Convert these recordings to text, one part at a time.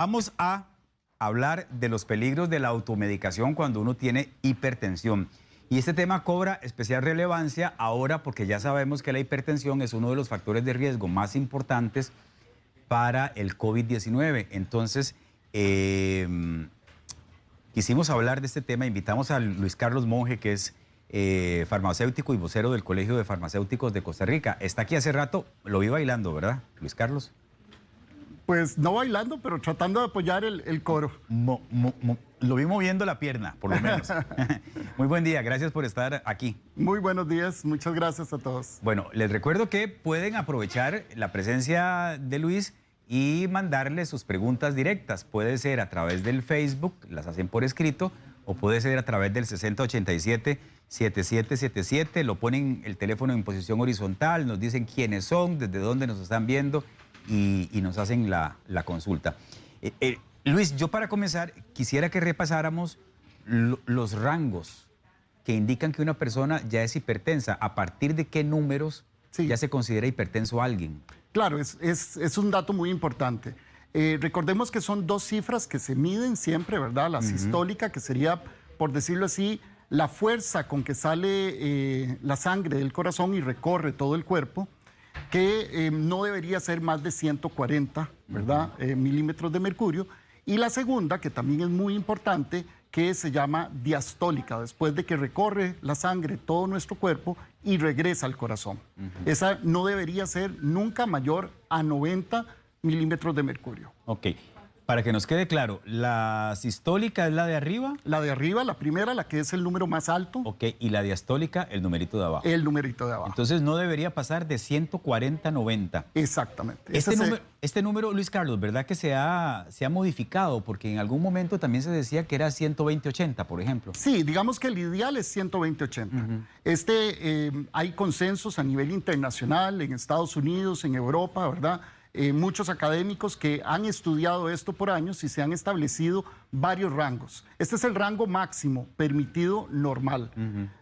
Vamos a hablar de los peligros de la automedicación cuando uno tiene hipertensión. Y este tema cobra especial relevancia ahora porque ya sabemos que la hipertensión es uno de los factores de riesgo más importantes para el COVID-19. Entonces, quisimos hablar de este tema. Invitamos a Luis Carlos Monge, que es farmacéutico y vocero del Colegio de Farmacéuticos de Costa Rica. Está aquí hace rato, lo vi bailando, ¿verdad, Luis Carlos? Pues no bailando, pero tratando de apoyar el coro. Lo vi moviendo la pierna, por lo menos. Muy buen día, gracias por estar aquí. Muy buenos días, muchas gracias a todos. Bueno, les recuerdo que pueden aprovechar la presencia de Luis y mandarle sus preguntas directas. Puede ser a través del Facebook, las hacen por escrito, o puede ser a través del 6087-7777. Lo ponen el teléfono en posición horizontal, nos dicen quiénes son, desde dónde nos están viendo y nos hacen la consulta. Luis, yo para comenzar quisiera que repasáramos los rangos que indican que una persona ya es hipertensa. ¿A partir de qué números ya se considera hipertenso a alguien? Claro, es un dato muy importante. Recordemos que son dos cifras que se miden siempre, ¿verdad? La sistólica, que sería, por decirlo así, la fuerza con que sale la sangre del corazón y recorre todo el cuerpo, que no debería ser más de 140, ¿verdad? Milímetros de mercurio. Y la segunda, que también es muy importante, que se llama diastólica, después de que recorre la sangre todo nuestro cuerpo y regresa al corazón. Esa no debería ser nunca mayor a 90 milímetros de mercurio. Ok. Para que nos quede claro, ¿la sistólica es la de arriba? La de arriba, la primera, la que es el número más alto. Ok, y la diastólica, el numerito de abajo. El numerito de abajo. Entonces no debería pasar de 140 a 90. Exactamente. Este número, Luis Carlos, ¿verdad que se ha modificado? Porque en algún momento también se decía que era 120-80, por ejemplo. Sí, digamos que el ideal es 120-80. Hay consensos a nivel internacional, en Estados Unidos, en Europa, ¿verdad? Muchos académicos que han estudiado esto por años y se han establecido varios rangos. Este es el rango máximo permitido normal.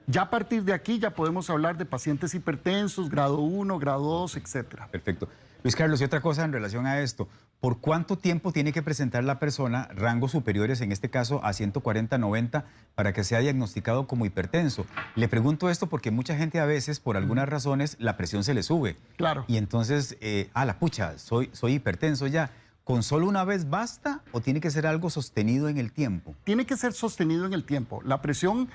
Ya a partir de aquí ya podemos hablar de pacientes hipertensos, grado 1, grado 2, etcétera. Perfecto. Luis Carlos, y otra cosa en relación a esto, ¿por cuánto tiempo tiene que presentar la persona rangos superiores, en este caso a 140-90, para que sea diagnosticado como hipertenso? Le pregunto esto porque mucha gente a veces, por algunas razones, la presión se le sube. Claro. Y entonces, la pucha, soy hipertenso ya. ¿Con solo una vez basta o tiene que ser algo sostenido en el tiempo? Tiene que ser sostenido en el tiempo. La presión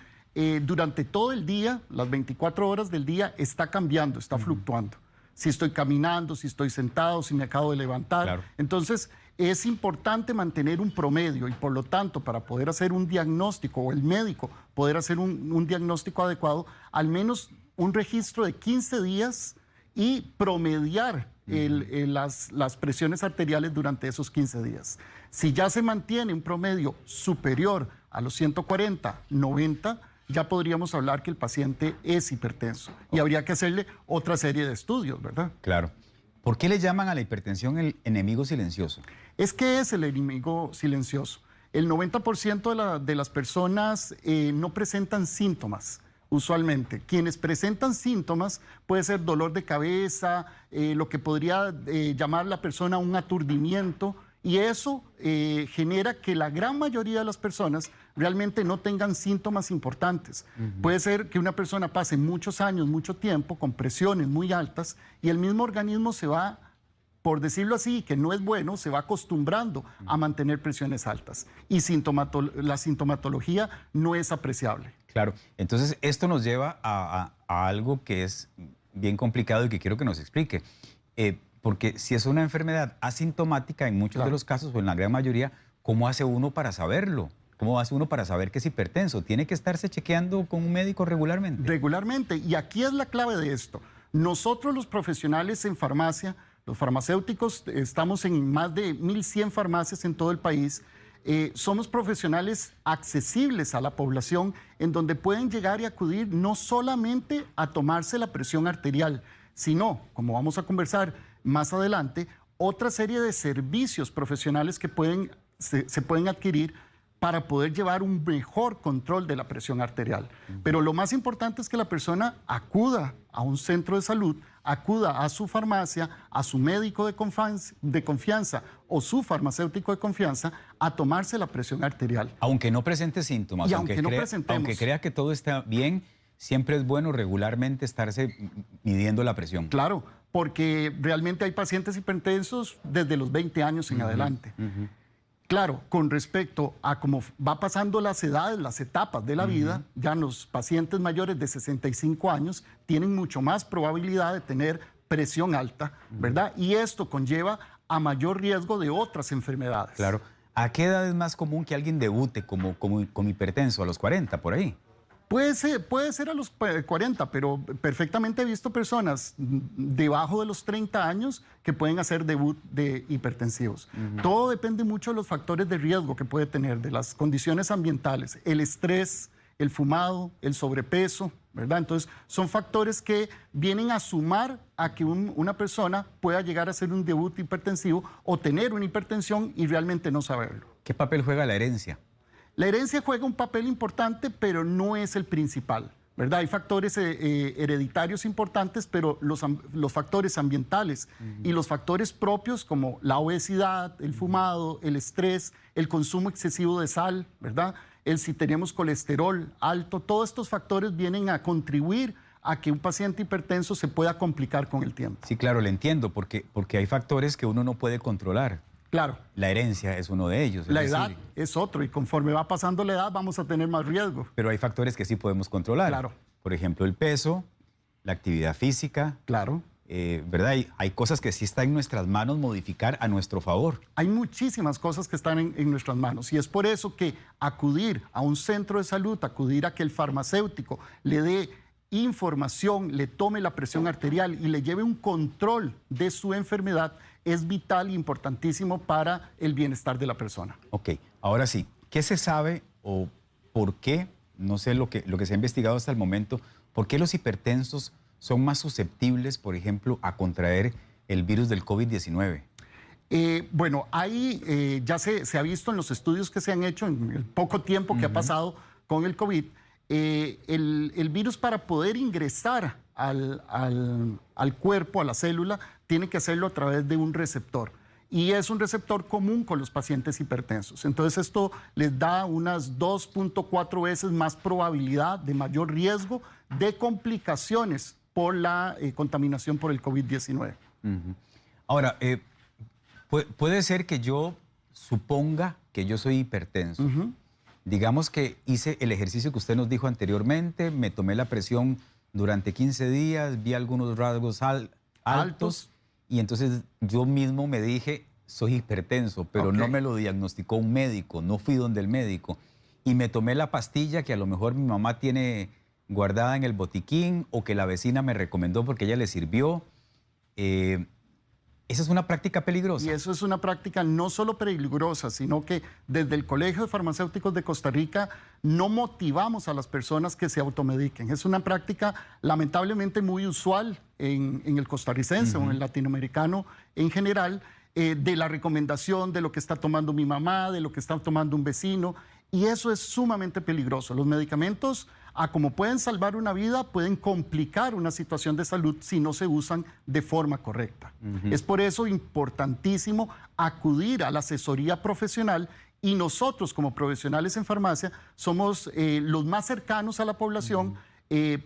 durante todo el día, las 24 horas del día, está cambiando, está fluctuando. Si estoy caminando, si estoy sentado, si me acabo de levantar. Claro. Entonces, es importante mantener un promedio y por lo tanto, para poder hacer un diagnóstico o el médico poder hacer un diagnóstico adecuado, al menos un registro de 15 días y promediar las presiones arteriales durante esos 15 días. Si ya se mantiene un promedio superior a los 140, 90, ya podríamos hablar que el paciente es hipertenso y habría que hacerle otra serie de estudios, ¿verdad? Claro. ¿Por qué le llaman a la hipertensión el enemigo silencioso? Es que es el enemigo silencioso. El 90% de las personas no presentan síntomas usualmente. Quienes presentan síntomas puede ser dolor de cabeza, lo que podría llamar la persona un aturdimiento, y eso genera que la gran mayoría de las personas realmente no tengan síntomas importantes. Puede ser que una persona pase muchos años, mucho tiempo, con presiones muy altas y el mismo organismo se va, por decirlo así, que no es bueno, se va acostumbrando a mantener presiones altas. Y la sintomatología no es apreciable. Claro. Entonces, esto nos lleva a algo que es bien complicado y que quiero que nos explique. Porque si es una enfermedad asintomática en muchos de los casos, o en la gran mayoría, ¿cómo hace uno para saberlo? ¿Cómo hace uno para saber que es hipertenso? ¿Tiene que estarse chequeando con un médico regularmente? Regularmente, y aquí es la clave de esto. Nosotros los profesionales en farmacia, los farmacéuticos, estamos en más de 1.100 farmacias en todo el país. Somos profesionales accesibles a la población en donde pueden llegar y acudir no solamente a tomarse la presión arterial, sino, como vamos a conversar más adelante, otra serie de servicios profesionales que se pueden adquirir para poder llevar un mejor control de la presión arterial. Pero lo más importante es que la persona acuda a un centro de salud, acuda a su farmacia, a su médico de confianza o su farmacéutico de confianza a tomarse la presión arterial. Aunque no presente síntomas, Y aunque no presentemos. aunque crea que todo está bien, siempre es bueno regularmente estarse midiendo la presión. Claro, porque realmente hay pacientes hipertensos desde los 20 años en adelante. Claro, con respecto a cómo va pasando las edades, las etapas de la vida, ya los pacientes mayores de 65 años tienen mucho más probabilidad de tener presión alta, ¿verdad? Y esto conlleva a mayor riesgo de otras enfermedades. Claro. ¿A qué edad es más común que alguien debute como hipertenso? ¿A los 40, por ahí? Puede ser a los 40, pero perfectamente he visto personas debajo de los 30 años que pueden hacer debut de hipertensivos. Todo depende mucho de los factores de riesgo que puede tener, de las condiciones ambientales, el estrés, el fumado, el sobrepeso, ¿verdad? Entonces, son factores que vienen a sumar a que una persona pueda llegar a ser un debut hipertensivo o tener una hipertensión y realmente no saberlo. ¿Qué papel juega la herencia? La herencia juega un papel importante, pero no es el principal, ¿verdad? Hay factores hereditarios importantes, pero los factores ambientales y los factores propios como la obesidad, el fumado, el estrés, el consumo excesivo de sal, ¿verdad? Si tenemos colesterol alto, todos estos factores vienen a contribuir a que un paciente hipertenso se pueda complicar con el tiempo. Sí, claro, le entiendo, porque hay factores que uno no puede controlar. Claro. La herencia es uno de ellos. La edad es otro, y conforme va pasando la edad vamos a tener más riesgo. Pero hay factores que sí podemos controlar. Claro. Por ejemplo, el peso, la actividad física. Claro. ¿Verdad? Hay cosas que sí están en nuestras manos modificar a nuestro favor. Hay muchísimas cosas que están en nuestras manos, y es por eso que acudir a un centro de salud, acudir a que el farmacéutico le dé información, le tome la presión arterial y le lleve un control de su enfermedad, es vital e importantísimo para el bienestar de la persona. Ok, ahora sí, ¿qué se sabe o por qué, no sé lo que se ha investigado hasta el momento, por qué los hipertensos son más susceptibles, por ejemplo, a contraer el virus del COVID-19? Bueno, ahí ya se ha visto en los estudios que se han hecho en el poco tiempo que ha pasado con el COVID, el virus, para poder ingresar al cuerpo, a la célula, tiene que hacerlo a través de un receptor. Y es un receptor común con los pacientes hipertensos. Entonces esto les da unas 2.4 veces más probabilidad de mayor riesgo de complicaciones por la contaminación por el COVID-19. Ahora, puede ser que yo suponga que yo soy hipertenso. Digamos que hice el ejercicio que usted nos dijo anteriormente, me tomé la presión durante 15 días, vi algunos rasgos altos y entonces yo mismo me dije, soy hipertenso, pero no me lo diagnosticó un médico, no fui donde el médico. Y me tomé la pastilla que a lo mejor mi mamá tiene guardada en el botiquín o que la vecina me recomendó porque ella le sirvió. Esa es una práctica peligrosa. Y eso es una práctica no solo peligrosa, sino que desde el Colegio de Farmacéuticos de Costa Rica no motivamos a las personas que se automediquen. Es una práctica lamentablemente muy usual en el costarricense o en el latinoamericano en general, de la recomendación de lo que está tomando mi mamá, de lo que está tomando un vecino, y eso es sumamente peligroso. Los medicamentos, como pueden salvar una vida, pueden complicar una situación de salud si no se usan de forma correcta. Es por eso importantísimo acudir a la asesoría profesional, y nosotros como profesionales en farmacia somos los más cercanos a la población.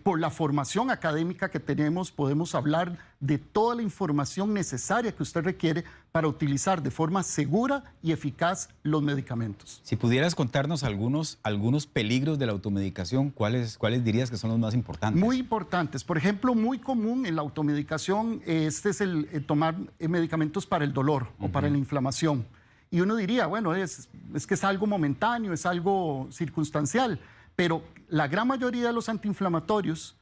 Por la formación académica que tenemos, podemos hablar de toda la información necesaria que usted requiere para utilizar de forma segura y eficaz los medicamentos. Si pudieras contarnos algunos peligros de la automedicación, ¿cuáles dirías que son los más importantes? Muy importantes. Por ejemplo, muy común en la automedicación, es el tomar medicamentos para el dolor o para la inflamación. Y uno diría, bueno, es que es algo momentáneo, es algo circunstancial. Pero la gran mayoría de los antiinflamatorios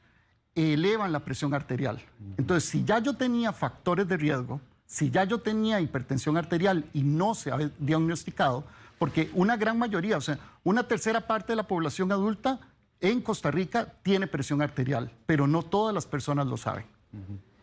elevan la presión arterial. Entonces, si ya yo tenía factores de riesgo, si ya yo tenía hipertensión arterial y no se ha diagnosticado, porque una gran mayoría, o sea, una tercera parte de la población adulta en Costa Rica tiene presión arterial, pero no todas las personas lo saben.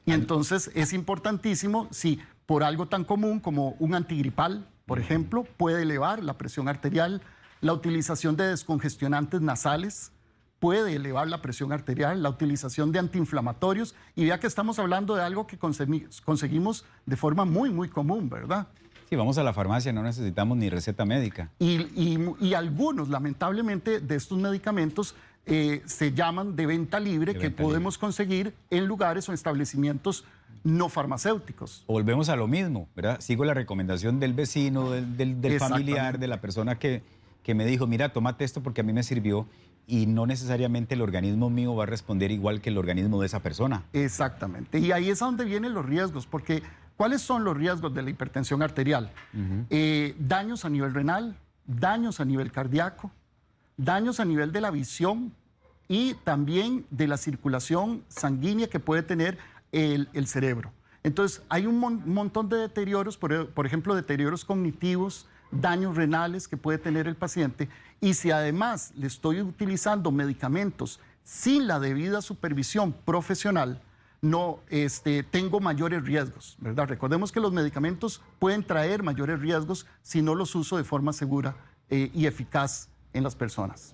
Y entonces es importantísimo, si por algo tan común como un antigripal, por ejemplo, puede elevar la presión arterial. La utilización de descongestionantes nasales puede elevar la presión arterial, la utilización de antiinflamatorios, y ya que estamos hablando de algo que conseguimos de forma muy, muy común, ¿verdad? Sí, Sí, vamos a la farmacia, no necesitamos ni receta médica. Y algunos, lamentablemente, de estos medicamentos se llaman de venta libre, que podemos conseguir en lugares o establecimientos no farmacéuticos. Volvemos a lo mismo, ¿verdad? Sigo la recomendación del vecino, del familiar, de la persona que me dijo, mira, tómate esto porque a mí me sirvió, y no necesariamente el organismo mío va a responder igual que el organismo de esa persona. Exactamente. Y ahí es a donde vienen los riesgos, porque ¿cuáles son los riesgos de la hipertensión arterial? Daños a nivel renal, daños a nivel cardíaco, daños a nivel de la visión y también de la circulación sanguínea que puede tener el cerebro. Entonces, hay un montón de deterioros, por ejemplo, deterioros cognitivos, daños renales que puede tener el paciente, y si además le estoy utilizando medicamentos sin la debida supervisión profesional, no tengo mayores riesgos, ¿verdad? Recordemos que los medicamentos pueden traer mayores riesgos si no los uso de forma segura y eficaz en las personas.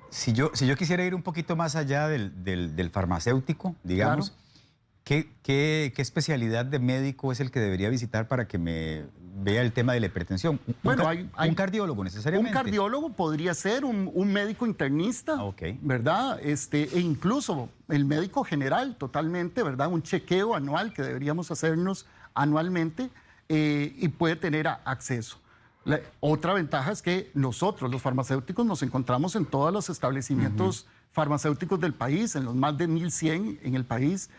Si yo quisiera ir un poquito más allá del farmacéutico, digamos, claro. ¿Qué especialidad de médico es el que debería visitar para que me vea el tema de la hipertensión? Bueno, ¿Un cardiólogo necesariamente? Un cardiólogo podría ser, un médico internista, ¿verdad? E incluso el médico general, totalmente, ¿verdad? Un chequeo anual que deberíamos hacernos anualmente y puede tener acceso. Otra ventaja es que nosotros, los farmacéuticos, nos encontramos en todos los establecimientos farmacéuticos del país, en los más de 1.100 en el país.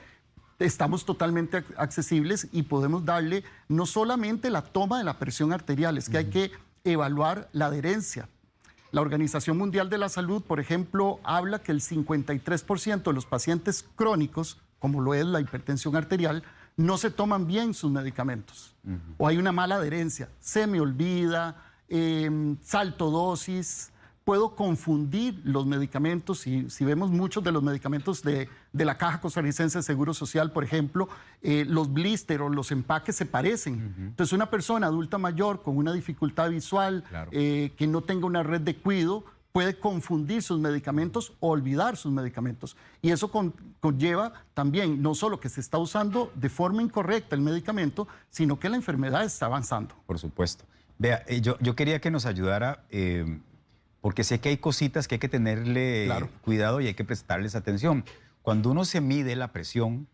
Estamos totalmente accesibles y podemos darle no solamente la toma de la presión arterial, es que hay que evaluar la adherencia. La Organización Mundial de la Salud, por ejemplo, habla que el 53% de los pacientes crónicos, como lo es la hipertensión arterial, no se toman bien sus medicamentos o hay una mala adherencia. Se me olvida, salto dosis. Puedo confundir los medicamentos, y si vemos muchos de los medicamentos de la Caja Costarricense de Seguro Social, por ejemplo, los blister o los empaques se parecen. Entonces, una persona adulta mayor con una dificultad visual, claro, que no tenga una red de cuidado, puede confundir sus medicamentos o olvidar sus medicamentos. Y eso conlleva también no solo que se está usando de forma incorrecta el medicamento, sino que la enfermedad está avanzando. Por supuesto. Vea, yo quería que nos ayudara... porque sé que hay cositas que hay que tenerle cuidado y hay que prestarles atención. Cuando uno se mide la presión,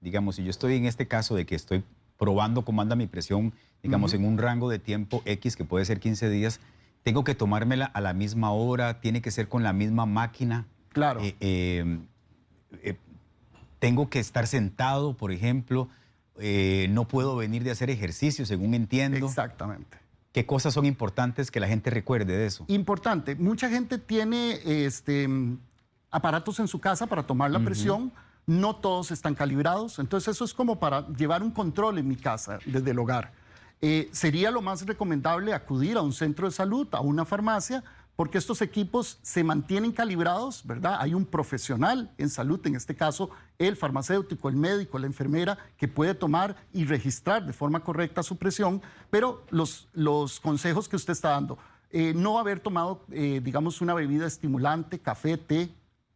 digamos, si yo estoy en este caso de que estoy probando cómo anda mi presión, digamos, en un rango de tiempo X, que puede ser 15 días, tengo que tomármela a la misma hora, tiene que ser con la misma máquina. Claro. Tengo que estar sentado, por ejemplo, no puedo venir de hacer ejercicio, según entiendo. Exactamente. ¿Qué cosas son importantes que la gente recuerde de eso? Importante. Mucha gente tiene aparatos en su casa para tomar la presión. No todos están calibrados. Entonces, eso es como para llevar un control en mi casa, desde el hogar. Sería lo más recomendable acudir a un centro de salud, a una farmacia, porque estos equipos se mantienen calibrados, ¿verdad? Hay un profesional en salud, en este caso el farmacéutico, el médico, la enfermera, que puede tomar y registrar de forma correcta su presión, pero los consejos que usted está dando, no haber tomado, digamos, una bebida estimulante, café, té,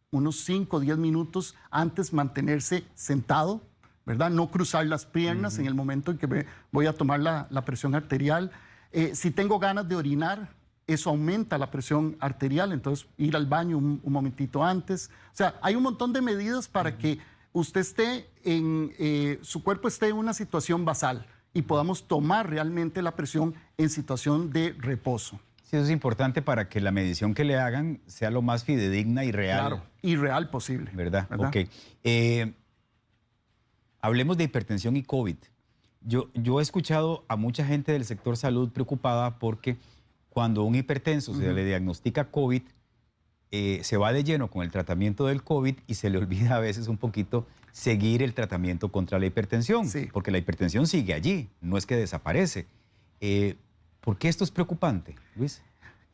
unos 5 o 10 minutos antes, mantenerse sentado, ¿verdad? No cruzar las piernas en el momento en que me voy a tomar la presión arterial. Si tengo ganas de orinar, eso aumenta la presión arterial, entonces ir al baño un momentito antes. O sea, hay un montón de medidas para que usted esté su cuerpo esté en una situación basal y podamos tomar realmente la presión en situación de reposo. Sí, eso es importante para que la medición que le hagan sea lo más fidedigna y real. Claro, y real posible. ¿Verdad? Ok. Hablemos de hipertensión y COVID. Yo he escuchado a mucha gente del sector salud preocupada porque cuando un hipertenso se le diagnostica COVID, se va de lleno con el tratamiento del COVID y se le olvida a veces un poquito seguir el tratamiento contra la hipertensión, porque la hipertensión sigue allí, no es que desaparece. ¿Por qué esto es preocupante, Luis?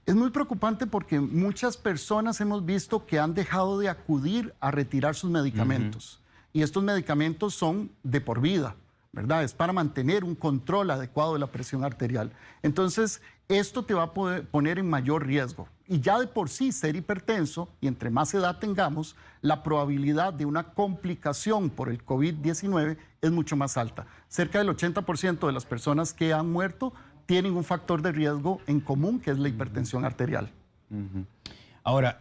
Es muy preocupante porque muchas personas hemos visto que han dejado de acudir a retirar sus medicamentos. Y estos medicamentos son de por vida, ¿verdad? Es para mantener un control adecuado de la presión arterial. Entonces, esto te va a poner en mayor riesgo. y ya de por sí ser hipertenso, y entre más edad tengamos, la probabilidad de una complicación por el COVID-19 es mucho más alta. Cerca del 80% de las personas que han muerto tienen un factor de riesgo en común, que es la hipertensión arterial. Ahora,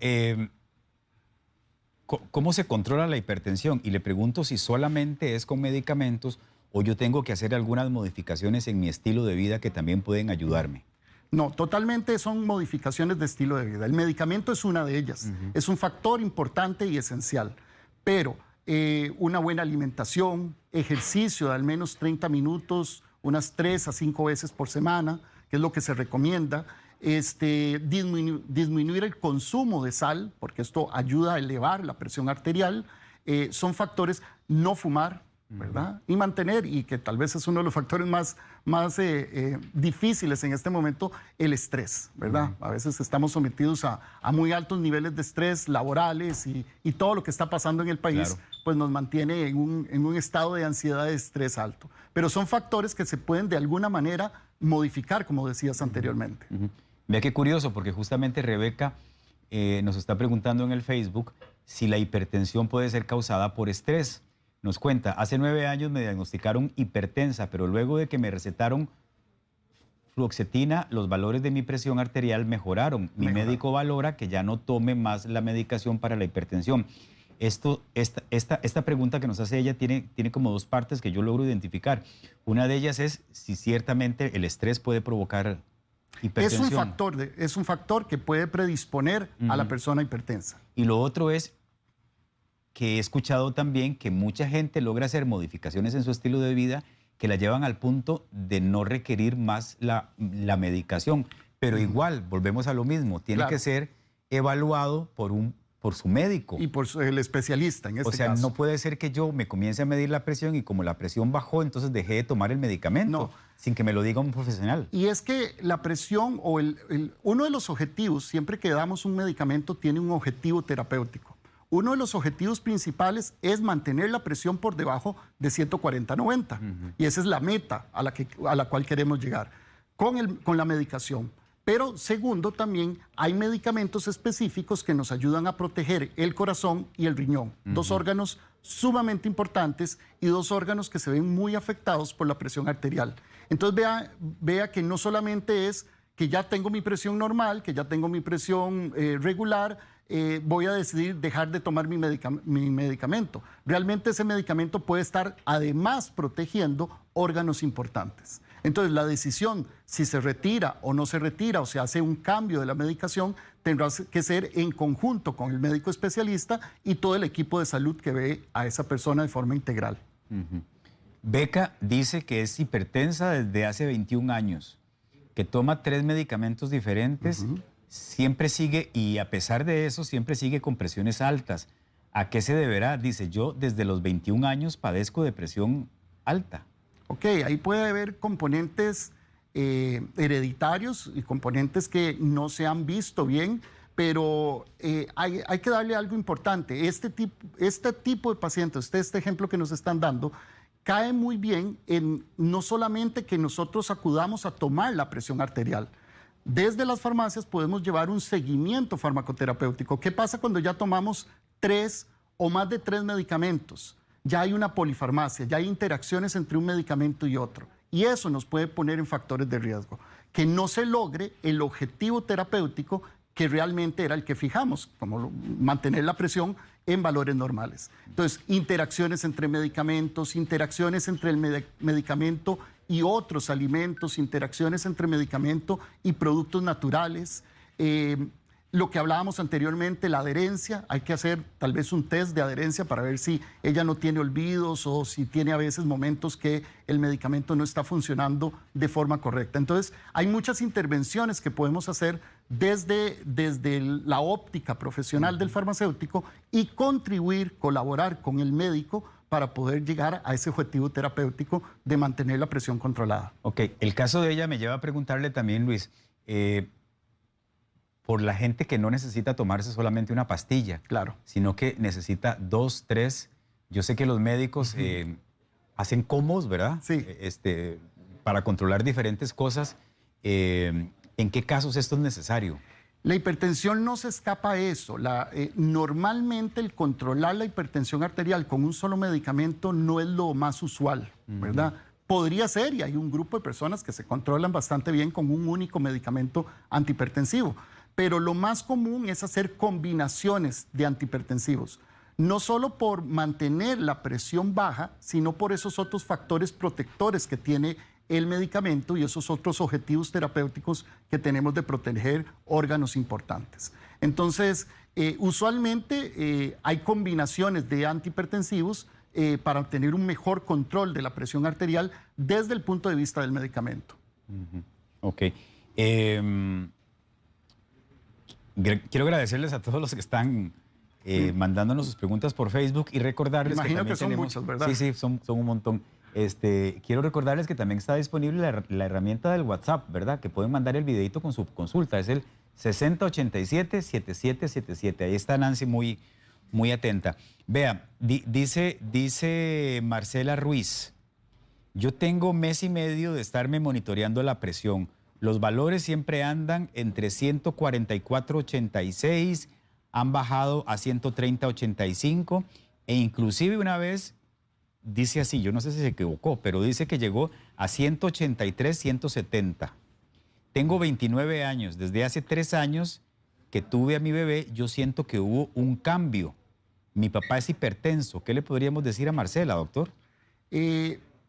¿cómo se controla la hipertensión? Y le pregunto si solamente es con medicamentos o yo tengo que hacer algunas modificaciones en mi estilo de vida que también pueden ayudarme. No, totalmente son modificaciones de estilo de vida. El medicamento es una de ellas. Es un factor importante y esencial. Pero una buena alimentación, ejercicio de al menos 30 minutos, unas 3 a 5 veces por semana, que es lo que se recomienda. Disminuir el consumo de sal, porque esto ayuda a elevar la presión arterial. Son factores, no fumar, ¿verdad? Y mantener, y que tal vez es uno de los factores más difíciles en este momento, el estrés, ¿verdad? A veces estamos sometidos a muy altos niveles de estrés laborales y todo lo que está pasando en el país, claro, pues nos mantiene en un estado de ansiedad, de estrés alto. Pero son factores que se pueden de alguna manera modificar, como decías anteriormente. Vea qué curioso, porque justamente Rebeca nos está preguntando en el Facebook si la hipertensión puede ser causada por estrés. Nos cuenta, hace 9 años me diagnosticaron hipertensa, pero luego de que me recetaron fluoxetina, los valores de mi presión arterial mejoraron. Mi médico valora que ya no tome más la medicación para la hipertensión. Esta pregunta que nos hace ella tiene como 2 partes que yo logro identificar. Una de ellas es si ciertamente el estrés puede provocar hipertensión. Es un factor que puede predisponer a la persona hipertensa. Y lo otro es que he escuchado también que mucha gente logra hacer modificaciones en su estilo de vida que la llevan al punto de no requerir más la medicación. Pero igual, volvemos a lo mismo, tiene que ser evaluado por su médico. Y por el especialista en este caso. O sea, no puede ser que yo me comience a medir la presión y como la presión bajó, entonces dejé de tomar el medicamento sin que me lo diga un profesional. Y es que la presión o uno de los objetivos, siempre que damos un medicamento, tiene un objetivo terapéutico. Uno de los objetivos principales es mantener la presión por debajo de 140/90. Y esa es la meta a la cual queremos llegar con la medicación. Pero segundo, también hay medicamentos específicos que nos ayudan a proteger el corazón y el riñón. 2 órganos sumamente importantes y 2 órganos que se ven muy afectados por la presión arterial. Entonces vea que no solamente es que ya tengo mi presión normal, que ya tengo mi presión regular, voy a decidir dejar de tomar mi medicamento. Realmente ese medicamento puede estar además protegiendo órganos importantes. Entonces la decisión si se retira o no se retira o se hace un cambio de la medicación tendrá que ser en conjunto con el médico especialista y todo el equipo de salud que ve a esa persona de forma integral. Beca dice que es hipertensa desde hace 21 años, que toma 3 medicamentos diferentes, siempre sigue, y a pesar de eso, siempre sigue con presiones altas. ¿A qué se deberá? Dice, yo desde los 21 años padezco de presión alta. Ok, ahí puede haber componentes hereditarios y componentes que no se han visto bien, pero hay que darle algo importante. Este tipo de pacientes, este ejemplo que nos están dando, cae muy bien en no solamente que nosotros acudamos a tomar la presión arterial. Desde las farmacias podemos llevar un seguimiento farmacoterapéutico. ¿Qué pasa cuando ya tomamos 3 o más de 3 medicamentos? Ya hay una polifarmacia, ya hay interacciones entre un medicamento y otro. Y eso nos puede poner en factores de riesgo. Que no se logre el objetivo terapéutico que realmente era el que fijamos, como mantener la presión en valores normales. Entonces, interacciones entre medicamentos, interacciones entre el medicamento y otros alimentos, interacciones entre medicamento y productos naturales. Lo que hablábamos anteriormente, la adherencia, hay que hacer tal vez un test de adherencia para ver si ella no tiene olvidos o si tiene a veces momentos que el medicamento no está funcionando de forma correcta. Entonces, hay muchas intervenciones que podemos hacer desde la óptica profesional del farmacéutico y contribuir, colaborar con el médico para poder llegar a ese objetivo terapéutico de mantener la presión controlada. Ok, el caso de ella me lleva a preguntarle también, Luis, por la gente que no necesita tomarse solamente una pastilla, claro, sino que necesita 2, 3. Yo sé que los médicos hacen combos, ¿verdad? Sí. Para controlar diferentes cosas. ¿En qué casos esto es necesario? La hipertensión no se escapa a eso. Normalmente el controlar la hipertensión arterial con un solo medicamento no es lo más usual, ¿verdad? Podría ser, y hay un grupo de personas que se controlan bastante bien con un único medicamento antihipertensivo, pero lo más común es hacer combinaciones de antihipertensivos, no solo por mantener la presión baja, sino por esos otros factores protectores que tiene el medicamento y esos otros objetivos terapéuticos que tenemos de proteger órganos importantes. Entonces, usualmente hay combinaciones de antihipertensivos para obtener un mejor control de la presión arterial desde el punto de vista del medicamento. Ok. Quiero agradecerles a todos los que están mandándonos sus preguntas por Facebook y recordarles Imagino que también son tenemos... muchos, ¿verdad? Sí, son un montón. Quiero recordarles que también está disponible la herramienta del WhatsApp, ¿verdad? Que pueden mandar el videito con su consulta. Es el 6087-7777. Ahí está Nancy muy atenta. Vea, dice Marcela Ruiz, yo tengo mes y medio de estarme monitoreando la presión. Los valores siempre andan entre 144,86, han bajado a 130,85 e inclusive una vez... Dice así, yo no sé si se equivocó, pero dice que llegó a 183, 170. Tengo 29 años. Desde hace 3 años que tuve a mi bebé, yo siento que hubo un cambio. Mi papá es hipertenso. ¿Qué le podríamos decir a Marcela, doctor?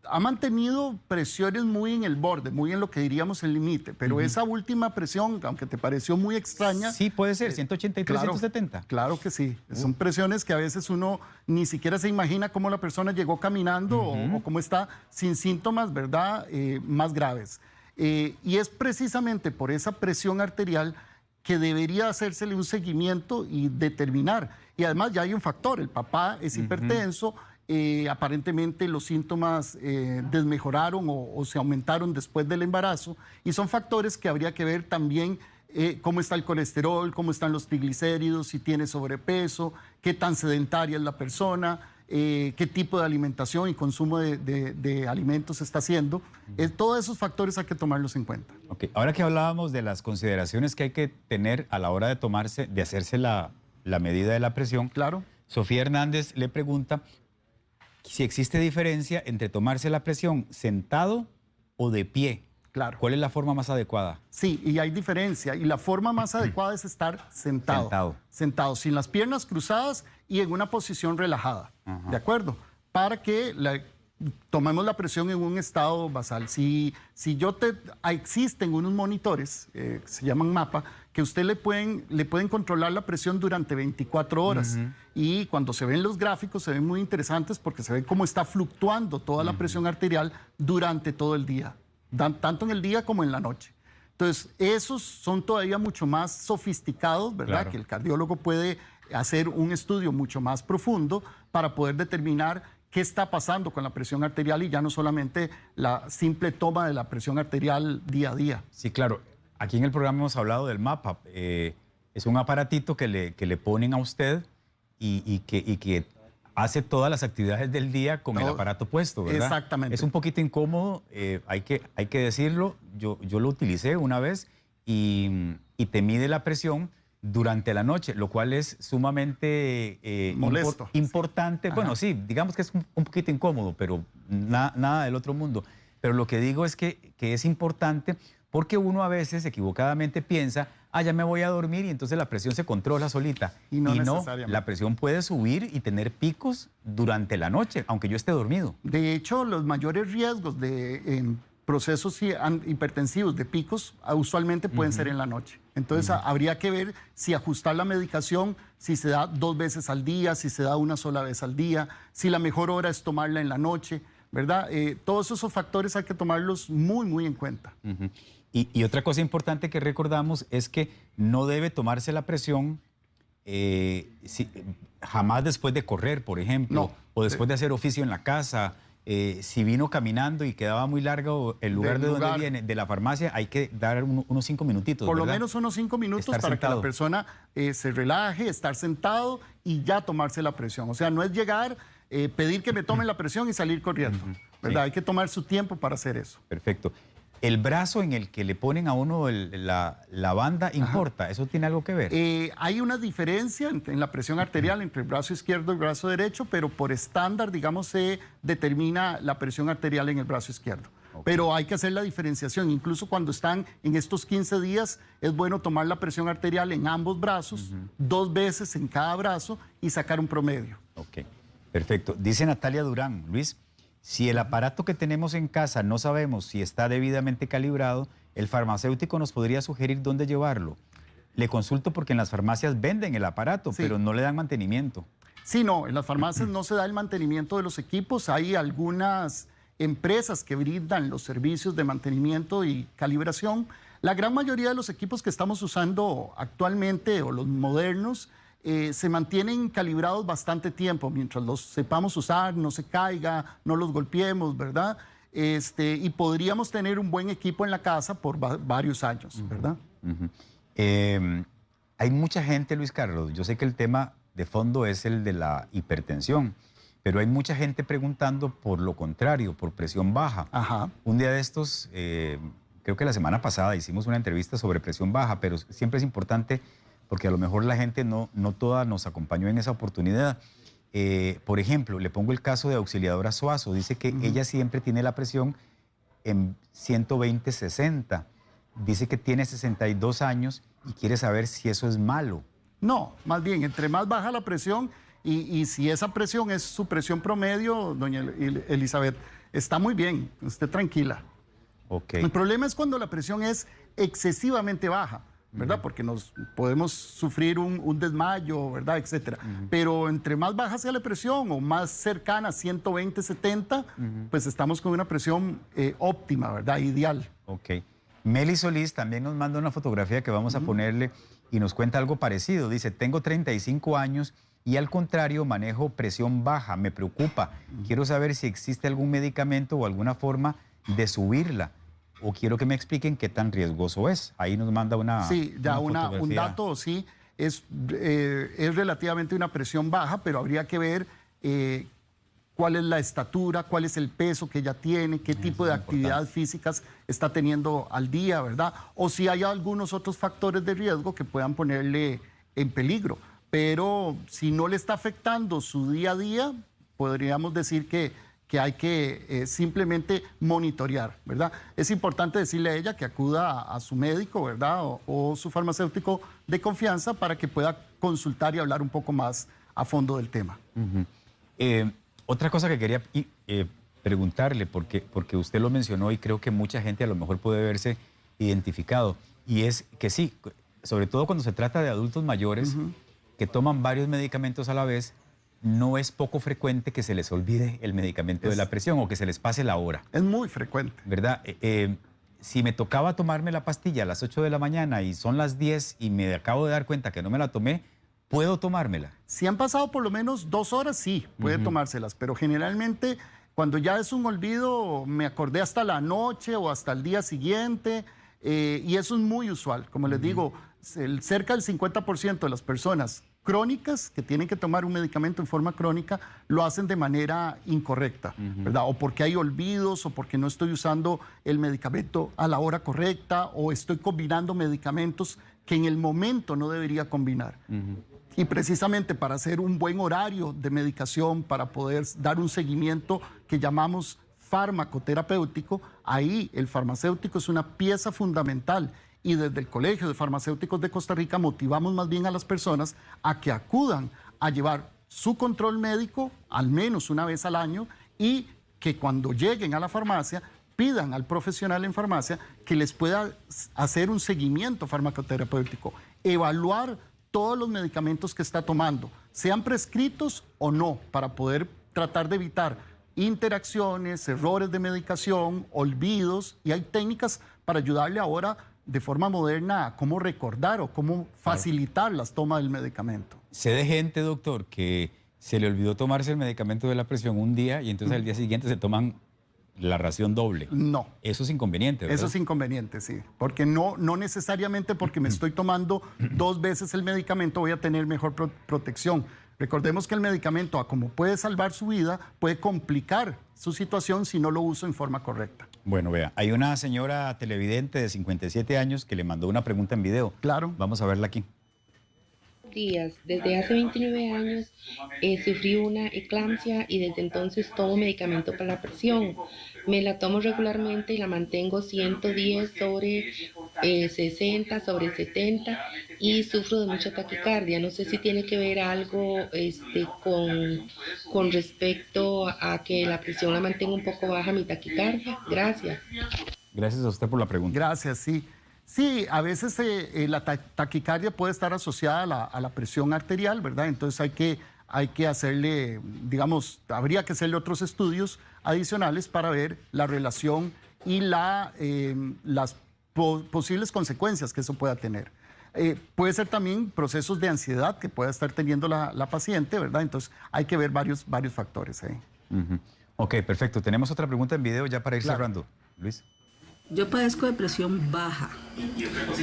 Ha mantenido presiones muy en el borde, muy en lo que diríamos el límite, pero esa última presión, aunque te pareció muy extraña... Sí, puede ser, 183, claro, 170. Claro que sí. Son presiones que a veces uno ni siquiera se imagina cómo la persona llegó caminando o cómo está sin síntomas, ¿verdad?, más graves. Y es precisamente por esa presión arterial que debería hacérsele un seguimiento y determinar. Y además ya hay un factor, el papá es hipertenso, aparentemente los síntomas desmejoraron o se aumentaron después del embarazo y son factores que habría que ver también cómo está el colesterol, cómo están los triglicéridos, si tiene sobrepeso, qué tan sedentaria es la persona, qué tipo de alimentación y consumo de alimentos está haciendo. Todos esos factores hay que tomarlos en cuenta. Okay. Ahora que hablábamos de las consideraciones que hay que tener a la hora de hacerse la medida de la presión, claro. Sofía Hernández le pregunta si existe diferencia entre tomarse la presión sentado o de pie. Claro. ¿Cuál es la forma más adecuada? Sí, y hay diferencia. Y la forma más adecuada es estar sentado. Sentado, sin las piernas cruzadas y en una posición relajada. ¿De acuerdo? Para que tomemos la presión en un estado basal. Existen unos monitores, que se llaman MAPA, que usted le pueden controlar la presión durante 24 horas. Y cuando se ven los gráficos se ven muy interesantes porque se ve cómo está fluctuando toda la presión arterial durante todo el día, tanto en el día como en la noche. Entonces, esos son todavía mucho más sofisticados, ¿verdad? Claro. Que el cardiólogo puede hacer un estudio mucho más profundo para poder determinar qué está pasando con la presión arterial y ya no solamente la simple toma de la presión arterial día a día. Sí, claro. Aquí en el programa hemos hablado del MAPA. Es un aparatito que le ponen a usted y que hace todas las actividades del día con el aparato puesto, ¿verdad? Exactamente. Es un poquito incómodo, hay que decirlo. Yo lo utilicé una vez y te mide la presión durante la noche, lo cual es sumamente molesto. Importante. Bueno, sí, digamos que es un poquito incómodo, pero nada del otro mundo. Pero lo que digo es que es importante porque uno a veces equivocadamente piensa, ya me voy a dormir y entonces la presión se controla solita. Y no necesariamente. La presión puede subir y tener picos durante la noche, aunque yo esté dormido. De hecho, los mayores riesgos de procesos hipertensivos de picos usualmente pueden ser en la noche. Entonces, habría que ver si ajustar la medicación, si se da 2 veces al día, si se da una sola vez al día, si la mejor hora es tomarla en la noche, ¿verdad? Todos esos factores hay que tomarlos muy en cuenta. Y otra cosa importante que recordamos es que no debe tomarse la presión jamás después de correr, por ejemplo, o después de hacer oficio en la casa. Si vino caminando y quedaba muy largo el lugar de donde viene, de la farmacia, hay que dar unos 5 minutitos, por ¿verdad? lo menos unos 5 minutos estar para sentado. Que la persona se relaje, estar sentado y ya tomarse la presión. O sea, no es llegar, pedir que me tomen la presión y salir corriendo, ¿verdad? Sí. Hay que tomar su tiempo para hacer eso. Perfecto. El brazo en el que le ponen a uno la banda importa, ¿eso tiene algo que ver? Hay una diferencia en la presión arterial entre el brazo izquierdo y el brazo derecho, pero por estándar, digamos, se determina la presión arterial en el brazo izquierdo. Okay. Pero hay que hacer la diferenciación. Incluso cuando están en estos 15 días, es bueno tomar la presión arterial en ambos brazos, 2 veces en cada brazo y sacar un promedio. Ok, perfecto. Dice Natalia Durán, Luis, si el aparato que tenemos en casa no sabemos si está debidamente calibrado, el farmacéutico nos podría sugerir dónde llevarlo. Le consulto porque en las farmacias venden el aparato, sí, pero no le dan mantenimiento. Sí, no, en las farmacias no se da el mantenimiento de los equipos. Hay algunas empresas que brindan los servicios de mantenimiento y calibración. La gran mayoría de los equipos que estamos usando actualmente, o los modernos, se mantienen calibrados bastante tiempo, mientras los sepamos usar, no se caiga, no los golpeemos, ¿verdad? Y podríamos tener un buen equipo en la casa por varios años, ¿verdad? Hay mucha gente, Luis Carlos, yo sé que el tema de fondo es el de la hipertensión, pero hay mucha gente preguntando por lo contrario, por presión baja. Ajá. Un día de estos, creo que la semana pasada hicimos una entrevista sobre presión baja, pero siempre es importante porque a lo mejor la gente no toda nos acompañó en esa oportunidad. Por ejemplo, le pongo el caso de Auxiliadora Suazo. Dice que ella siempre tiene la presión en 120/60. Dice que tiene 62 años y quiere saber si eso es malo. No, más bien, entre más baja la presión y si esa presión es su presión promedio, doña Elizabeth, está muy bien, usted tranquila. Okay. El problema es cuando la presión es excesivamente baja, ¿verdad? Porque nos podemos sufrir un desmayo, ¿verdad? Etcétera. Pero entre más baja sea la presión o más cercana a 120/70, pues estamos con una presión óptima, ¿verdad? Ideal. Ok. Meli Solís también nos manda una fotografía que vamos a ponerle y nos cuenta algo parecido. Dice, tengo 35 años y al contrario manejo presión baja, me preocupa. Quiero saber si existe algún medicamento o alguna forma de subirla. O quiero que me expliquen qué tan riesgoso es. Ahí nos manda una Sí, ya una un dato, sí, es relativamente una presión baja, pero habría que ver cuál es la estatura, cuál es el peso que ella tiene, qué tipo de actividades físicas está teniendo al día, ¿verdad? O si hay algunos otros factores de riesgo que puedan ponerle en peligro. Pero si no le está afectando su día a día, podríamos decir que hay que simplemente monitorear, ¿verdad? Es importante decirle a ella que acuda a su médico, ¿verdad? O su farmacéutico de confianza para que pueda consultar y hablar un poco más a fondo del tema. Otra cosa que quería preguntarle, porque usted lo mencionó y creo que mucha gente a lo mejor puede verse identificado, y es que sí, sobre todo cuando se trata de adultos mayores que toman varios medicamentos a la vez, no es poco frecuente que se les olvide el medicamento de la presión o que se les pase la hora. Es muy frecuente. ¿Verdad? Si me tocaba tomarme la pastilla a las 8 de la mañana y son las 10 y me acabo de dar cuenta que no me la tomé, ¿puedo tomármela? Si han pasado por lo menos 2 horas, sí, puede tomárselas, pero generalmente cuando ya es un olvido, me acordé hasta la noche o hasta el día siguiente, y eso es muy usual. Como les digo, cerca del 50% de las personas crónicas que tienen que tomar un medicamento en forma crónica lo hacen de manera incorrecta, ¿verdad? O porque hay olvidos, o porque no estoy usando el medicamento a la hora correcta, o estoy combinando medicamentos que en el momento no debería combinar. Y precisamente para hacer un buen horario de medicación, para poder dar un seguimiento que llamamos farmacoterapéutico, ahí el farmacéutico es una pieza fundamental. Y desde el Colegio de Farmacéuticos de Costa Rica motivamos más bien a las personas a que acudan a llevar su control médico al menos una vez al año, y que cuando lleguen a la farmacia pidan al profesional en farmacia que les pueda hacer un seguimiento farmacoterapéutico, evaluar todos los medicamentos que está tomando, sean prescritos o no, para poder tratar de evitar interacciones, errores de medicación, olvidos, y hay técnicas para ayudarle ahora de forma moderna a cómo recordar o cómo facilitar las tomas del medicamento. Sé de gente, doctor, que se le olvidó tomarse el medicamento de la presión un día y entonces al día siguiente se toman la ración doble. No. Eso es inconveniente, ¿verdad? Eso es inconveniente, sí. Porque no necesariamente porque me estoy tomando 2 veces el medicamento voy a tener mejor protección. Recordemos que el medicamento, como puede salvar su vida, puede complicar su situación si no lo uso en forma correcta. Bueno, vea, hay una señora televidente de 57 años que le mandó una pregunta en video. Claro. Vamos a verla aquí. Días. Desde hace 29 años sufrí una eclampsia y desde entonces tomo medicamento para la presión. Me la tomo regularmente y la mantengo 110 sobre 60, sobre 70 y sufro de mucha taquicardia. No sé si tiene que ver algo con respecto a que la presión la mantenga un poco baja mi taquicardia. Gracias. Gracias a usted por la pregunta. Gracias, sí. Sí, a veces la taquicardia puede estar asociada a la presión arterial, ¿verdad? Entonces hay que hacerle, digamos, habría que hacerle otros estudios adicionales para ver la relación y las posibles consecuencias que eso pueda tener. Puede ser también procesos de ansiedad que pueda estar teniendo la paciente, ¿verdad? Entonces hay que ver varios factores ahí. Ok, perfecto. Tenemos otra pregunta en video ya para ir Claro. cerrando. Luis. Yo padezco de presión baja.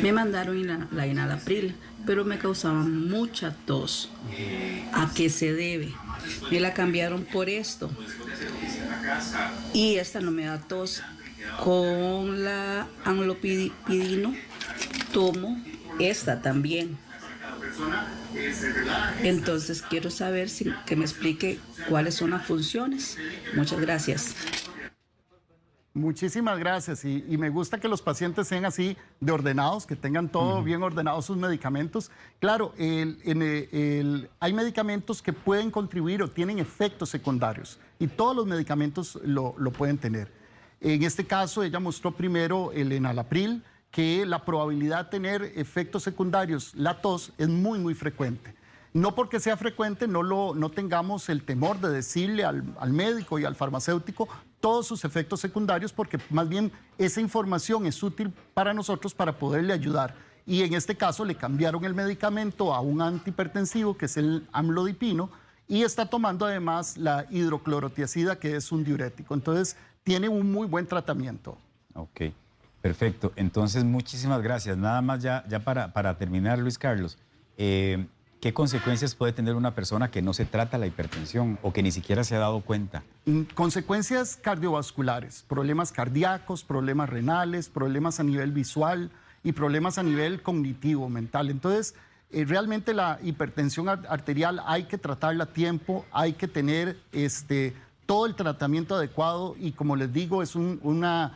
Me mandaron la enalapril, pero me causaba mucha tos. ¿A qué se debe? Me la cambiaron por esto. Y esta no me da tos. Con la amlopidino tomo esta también. Entonces quiero saber que me explique cuáles son las funciones. Muchas gracias. Muchísimas gracias y me gusta que los pacientes sean así de ordenados, que tengan todo bien ordenados sus medicamentos. Claro, hay medicamentos que pueden contribuir o tienen efectos secundarios y todos los medicamentos lo pueden tener. En este caso, ella mostró primero el enalapril, que la probabilidad de tener efectos secundarios, la tos, es muy, muy frecuente. No porque sea frecuente, no tengamos el temor de decirle al médico y al farmacéutico todos sus efectos secundarios, porque más bien esa información es útil para nosotros para poderle ayudar. Y en este caso le cambiaron el medicamento a un antihipertensivo, que es el amlodipino, y está tomando además la hidroclorotiazida, que es un diurético. Entonces, tiene un muy buen tratamiento. Ok, perfecto. Entonces, muchísimas gracias. Nada más ya para terminar, Luis Carlos. ¿Qué consecuencias puede tener una persona que no se trata la hipertensión o que ni siquiera se ha dado cuenta? Consecuencias cardiovasculares, problemas cardíacos, problemas renales, problemas a nivel visual y problemas a nivel cognitivo, mental. Entonces, realmente la hipertensión arterial hay que tratarla a tiempo, hay que tener todo el tratamiento adecuado y, como les digo, es una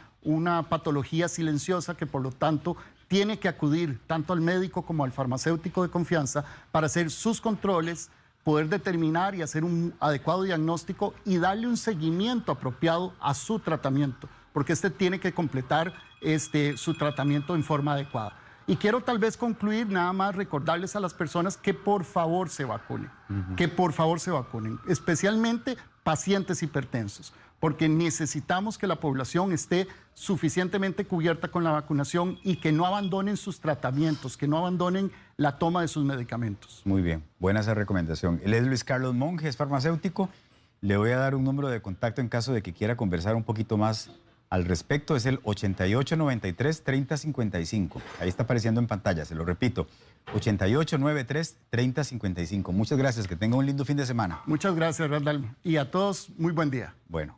patología silenciosa que, por lo tanto, tiene que acudir tanto al médico como al farmacéutico de confianza para hacer sus controles, poder determinar y hacer un adecuado diagnóstico y darle un seguimiento apropiado a su tratamiento, porque tiene que completar su tratamiento en forma adecuada. Y quiero tal vez concluir nada más recordarles a las personas que por favor se vacunen, que por favor se vacunen, especialmente pacientes hipertensos, porque necesitamos que la población esté suficientemente cubierta con la vacunación y que no abandonen sus tratamientos, que no abandonen la toma de sus medicamentos. Muy bien, buena esa recomendación. Él es Luis Carlos Monge, es farmacéutico. Le voy a dar un número de contacto en caso de que quiera conversar un poquito más al respecto. Es el 8893-3055. Ahí está apareciendo en pantalla, se lo repito. 8893-3055. Muchas gracias, que tenga un lindo fin de semana. Muchas gracias, Randall. Y a todos, muy buen día. Bueno.